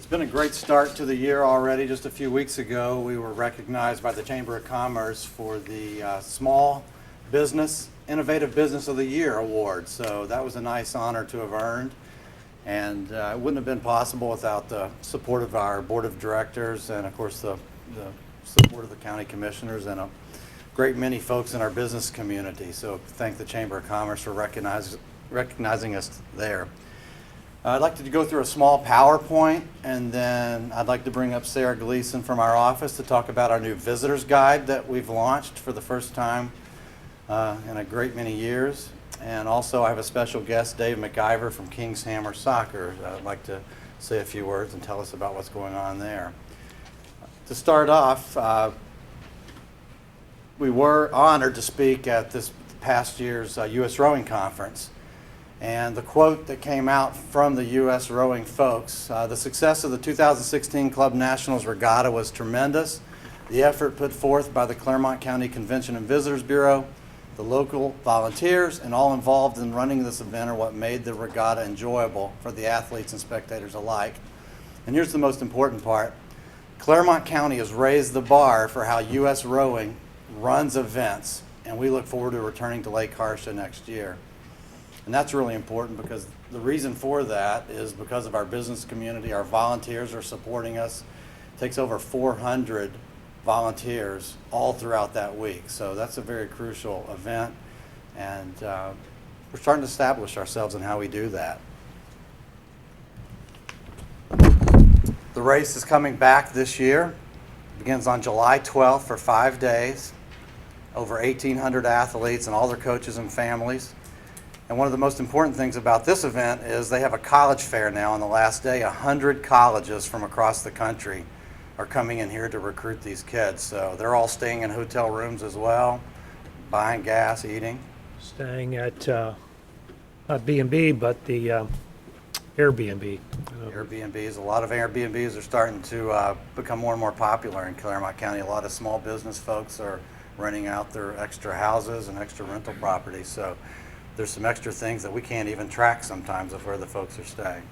It's been a great start to the year already. Just a few weeks ago, we were recognized by the Chamber of Commerce for the Small Business Innovative Business of the Year award. So that was a nice honor to have earned. And it wouldn't have been possible without the support of our board of directors and, of course, the support of the county commissioners and a great many folks in our business community. So thank the Chamber of Commerce for recognizing us there. I'd like to go through a small PowerPoint, and then I'd like to bring up Sarah Gleason from our office to talk about our new visitor's guide that we've launched for the first time in a great many years. And also I have a special guest, Dave McIver from King's Hammer Soccer. I'd like to say a few words and tell us about what's going on there. To start off, we were honored to speak at this past year's U.S. Rowing Conference. And the quote that came out from the U.S. rowing folks, the success of the 2016 Club Nationals Regatta was tremendous. The effort put forth by the Clermont County Convention and Visitors Bureau, the local volunteers, and all involved in running this event are what made the regatta enjoyable for the athletes and spectators alike. And here's the most important part. Clermont County has raised the bar for how U.S. Rowing runs events, and we look forward to returning to Lake Harsha next year. And that's really important because the reason for that is because of our business community. Our volunteers are supporting us. It takes over 400 volunteers all throughout that week. So that's a very crucial event, and we're starting to establish ourselves in how we do that. The race is coming back this year. It begins on July 12th for 5 days. Over 1,800 athletes and all their coaches and families. And one of the most important things about this event is they have a college fair now on the last day. 100 colleges from across the country are coming in here to recruit these kids. So they're all staying in hotel rooms as well, buying gas, eating. Staying at not B&B, but the Airbnb. Airbnbs. A lot of Airbnbs are starting to become more and more popular in Clermont County. A lot of small business folks are renting out their extra houses and extra rental properties. So there's some extra things that we can't even track sometimes of where the folks are staying.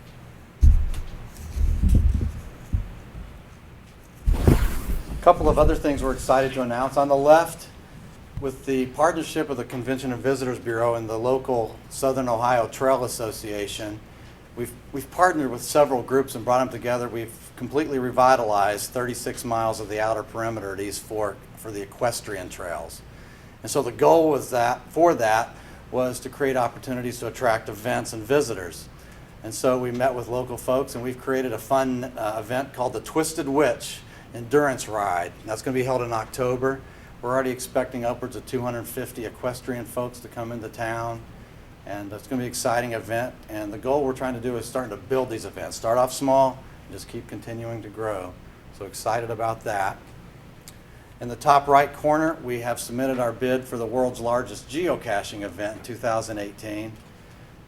A couple of other things we're excited to announce. On the left, with the partnership of the Convention and Visitors Bureau and the local Southern Ohio Trail Association, we've partnered with several groups and brought them together. We've completely revitalized 36 miles of the outer perimeter at East Fork for the equestrian trails. And so the goal was was to create opportunities to attract events and visitors. And so we met with local folks, and we've created a fun event called the Twisted Witch Endurance Ride. And that's going to be held in October. We're already expecting upwards of 250 equestrian folks to come into town. And it's going to be an exciting event. And the goal we're trying to do is starting to build these events. Start off small and just keep continuing to grow. So excited about that. In the top right corner, we have submitted our bid for the world's largest geocaching event in 2018.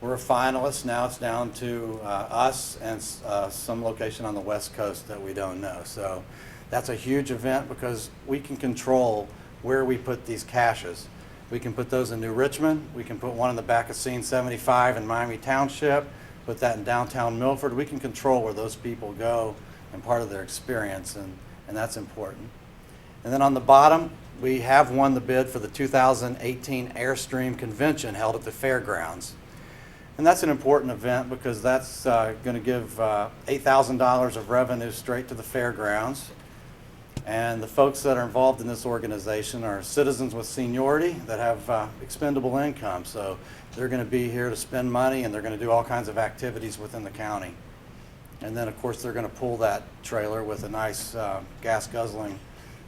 We're a finalist. Now it's down to us and some location on the West Coast that we don't know. So that's a huge event because we can control where we put these caches. We can put those in New Richmond. We can put one in the back of Scene 75 in Miami Township, put that in downtown Milford. We can control where those people go and part of their experience, and that's important. And then on the bottom, we have won the bid for the 2018 Airstream Convention held at the fairgrounds. And that's an important event because that's going to give $8,000 of revenue straight to the fairgrounds. And the folks that are involved in this organization are citizens with seniority that have expendable income. So they're going to be here to spend money, and they're going to do all kinds of activities within the county. And then, of course, they're going to pull that trailer with a nice gas-guzzling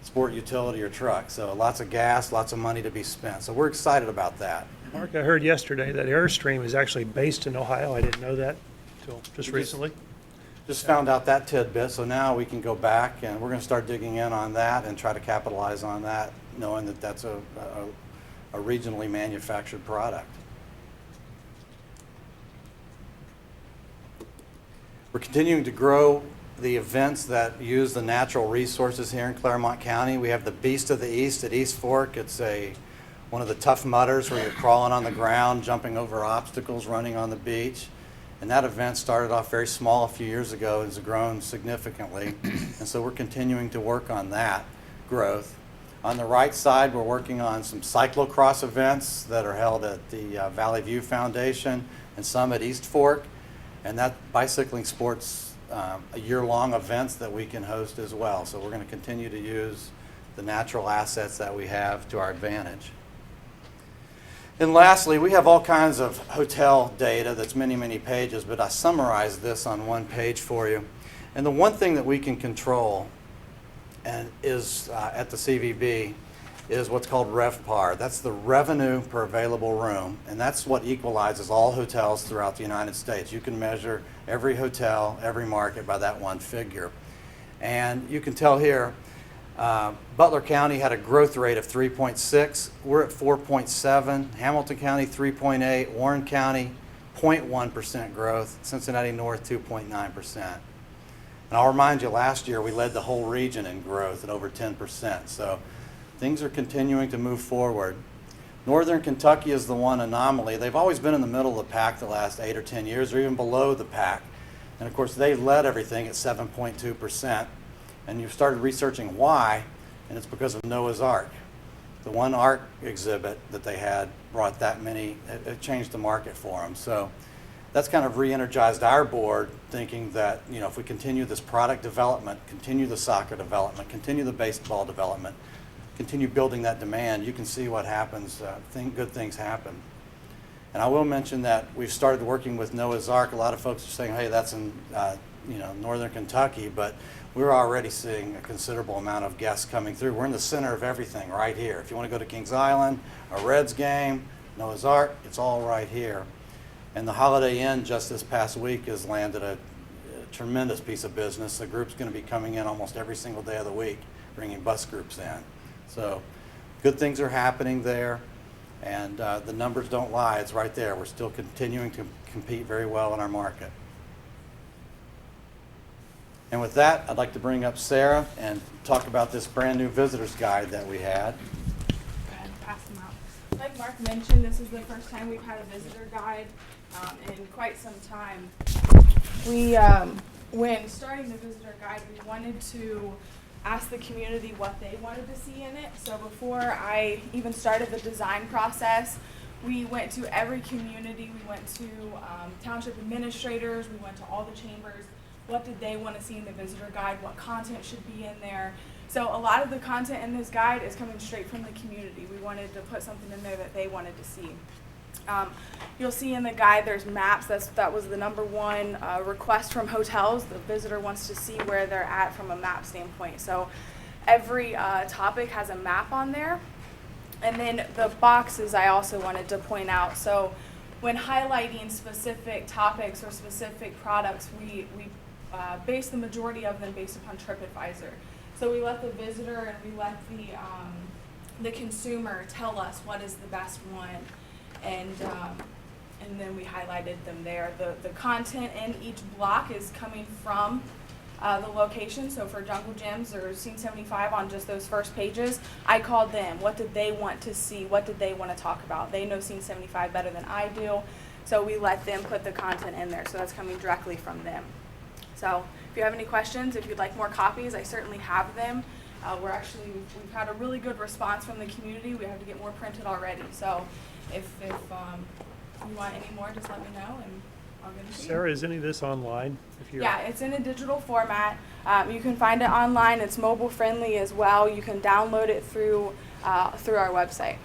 sport utility or truck. So lots of gas, lots of money to be spent. So we're excited about that. Mark, I heard yesterday that Airstream is actually based in Ohio. I didn't know that until just recently. Just found out that tidbit, so now we can go back and we're going to start digging in on that and try to capitalize on that, knowing that that's a regionally manufactured product. We're continuing to grow the events that use the natural resources here in Clermont County. We have the Beast of the East at East Fork. It's one of the Tough Mudders where you're crawling on the ground, jumping over obstacles, running on the beach. And that event started off very small a few years ago and has grown significantly. And so we're continuing to work on that growth. On the right side, we're working on some cyclocross events that are held at the Valley View Foundation and some at East Fork. And that bicycling sports a year-long events that we can host as well. So we're going to continue to use the natural assets that we have to our advantage. And lastly, we have all kinds of hotel data that's many, many pages, but I summarized this on one page for you. And the one thing that we can control and is at the CVB is what's called RevPAR. That's the revenue per available room, and that's what equalizes all hotels throughout the United States. You can measure every hotel, every market by that one figure. And you can tell here, Butler County had a growth rate of 3.6. We're at 4.7. Hamilton County, 3.8. Warren County, 0.1% growth. Cincinnati North, 2.9%. And I'll remind you, last year we led the whole region in growth at over 10%. So things are continuing to move forward. Northern Kentucky is the one anomaly. They've always been in the middle of the pack the last 8 or 10 years, or even below the pack. And of course, they led everything at 7.2%. And you've started researching why, and it's because of Noah's Ark. The one Ark exhibit that they had brought that many, it changed the market for them. So that's kind of re-energized our board, thinking that, you know, if we continue this product development, continue the soccer development, continue the baseball development, continue building that demand, you can see what happens, good things happen. And I will mention that we've started working with Noah's Ark. A lot of folks are saying, hey, that's in northern Kentucky, but we're already seeing a considerable amount of guests coming through. We're in the center of everything right here. If you want to go to Kings Island, a Reds game, Noah's Ark, it's all right here. And the Holiday Inn just this past week has landed a tremendous piece of business. The group's going to be coming in almost every single day of the week, bringing bus groups in. So good things are happening there, and the numbers don't lie. It's right there. We're still continuing to compete very well in our market. And with that, I'd like to bring up Sarah and talk about this brand new visitor's guide that we had. Go ahead and pass them out. Like Mark mentioned, this is the first time we've had a visitor guide in quite some time. We, when starting the visitor guide, we wanted to ask the community what they wanted to see in it. So before I even started the design process, we went to every community. We went to township administrators. We went to all the chambers. What did they want to see in the visitor guide? What content should be in there? So a lot of the content in this guide is coming straight from the community. We wanted to put something in there that they wanted to see. You'll see in the guide there's maps. That was the number one request from hotels. The visitor wants to see where they're at from a map standpoint. So every topic has a map on there. And then the boxes I also wanted to point out. So when highlighting specific topics or specific products, we base the majority of them based upon TripAdvisor. So we let the visitor and we let the consumer tell us what is the best one, and then we highlighted them there. The content in each block is coming from the location. So for Jungle Gyms or Scene 75 on just those first pages, I called them. What did they want to see? What did they want to talk about? They know Scene 75 better than I do, so we let them put the content in there. So that's coming directly from them. So if you have any questions, if you'd like more copies, I certainly have them. We've had a really good response from the community. We have to get more printed already. So if you want any more, just let me know and I'll get it to you. Sarah, is any of this online? Yeah, it's in a digital format. You can find it online. It's mobile friendly as well. You can download it through our website.